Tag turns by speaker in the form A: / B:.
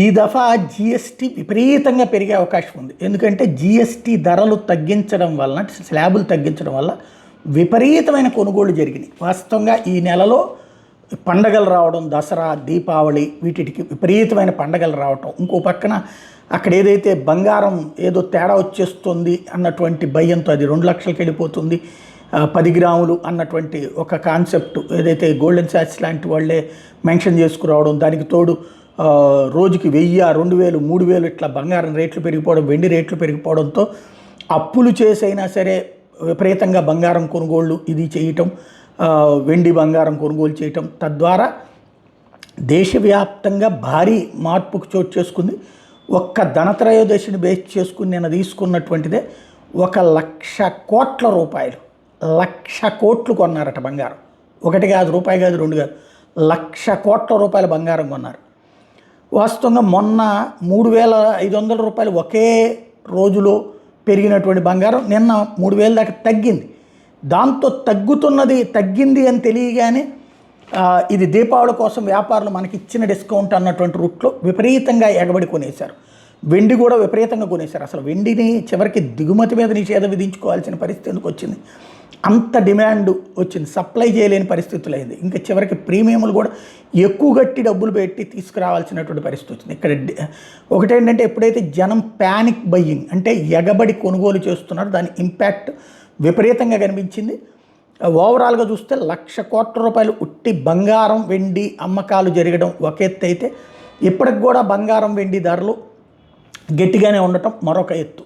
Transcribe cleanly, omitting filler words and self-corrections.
A: ఈ దఫా జిఎస్టీ విపరీతంగా పెరిగే అవకాశం ఉంది. ఎందుకంటే జిఎస్టీ ధరలు తగ్గించడం వలన, స్లాబులు తగ్గించడం వల్ల విపరీతమైన కొనుగోళ్లు జరిగినాయి. వాస్తవంగా ఈ నెలలో పండగలు రావడం, దసరా, దీపావళి, వీటికి విపరీతమైన పండగలు రావటం, ఇంకో పక్కన అక్కడ ఏదైతే బంగారం ఏదో తేడా వచ్చేస్తుంది అన్నటువంటి భయంతో అది 2 లక్షలకి వెళ్ళిపోతుంది, 10 గ్రాములు అన్నటువంటి ఒక కాన్సెప్ట్ ఏదైతే గోల్డెన్ సాక్స్ లాంటి వాళ్ళే మెన్షన్ చేసుకురావడం, దానికి తోడు రోజుకి 1000, 2000, 3000 ఇట్లా బంగారం రేట్లు పెరిగిపోవడం, వెండి రేట్లు పెరిగిపోవడంతో అప్పులు చేసైనా సరే విపరీతంగా బంగారం కొనుగోళ్ళు ఇది చేయటం, వెండి బంగారం కొనుగోలు చేయటం, తద్వారా దేశవ్యాప్తంగా భారీ మార్పుకు చోటు చేసుకుంది. ఒక్క ధనత్రయోదశిని బేస్ చేసుకుని నేను తీసుకున్నటువంటిదే 1,00,000 కోట్ల రూపాయలు, 1,00,000 కోట్లు కొన్నారట బంగారం. ఒకటి కాదు, రూపాయి కాదు, 2 కాదు, 1,00,000 కోట్ల రూపాయల బంగారం కొన్నారు. వాస్తవంగా మొన్న 3,500 రూపాయలు ఒకే రోజులో పెరిగినటువంటి బంగారం నిన్న 3,000 దాకా తగ్గింది. దాంతో తగ్గింది అని తెలియగానే ఇది దీపావళి కోసం వ్యాపారులు మనకి ఇచ్చిన డిస్కౌంట్ అన్నటువంటి రూట్లో విపరీతంగా ఎగబడి కొనేశారు. వెండి కూడా విపరీతంగా కొనేశారు. అసలు వెండిని చివరికి దిగుమతి మీద నిషేధం విధించుకోవాల్సిన పరిస్థితి ఎందుకు వచ్చింది? అంత డిమాండ్ వచ్చింది, సప్లై చేయలేని పరిస్థితులు అయింది. ఇంకా చివరికి ప్రీమియంలు కూడా ఎక్కువ గట్టి డబ్బులు పెట్టి తీసుకురావాల్సినటువంటి పరిస్థితి వచ్చింది. ఇక్కడ ఒకటేంటంటే ఎప్పుడైతే జనం ప్యానిక్ బయ్యింగ్ అంటే ఎగబడి కొనుగోలు చేస్తున్నారో దాని ఇంపాక్ట్ విపరీతంగా కనిపించింది. ఓవరాల్గా చూస్తే 1,00,000 కోట్ల రూపాయలు ఉట్టి బంగారం, వెండి అమ్మకాలు జరగడం ఒక ఎత్తు అయితే, ఇప్పటికి కూడా బంగారం, వెండి ధరలు గట్టిగానే ఉండటం మరొక ఎత్తు.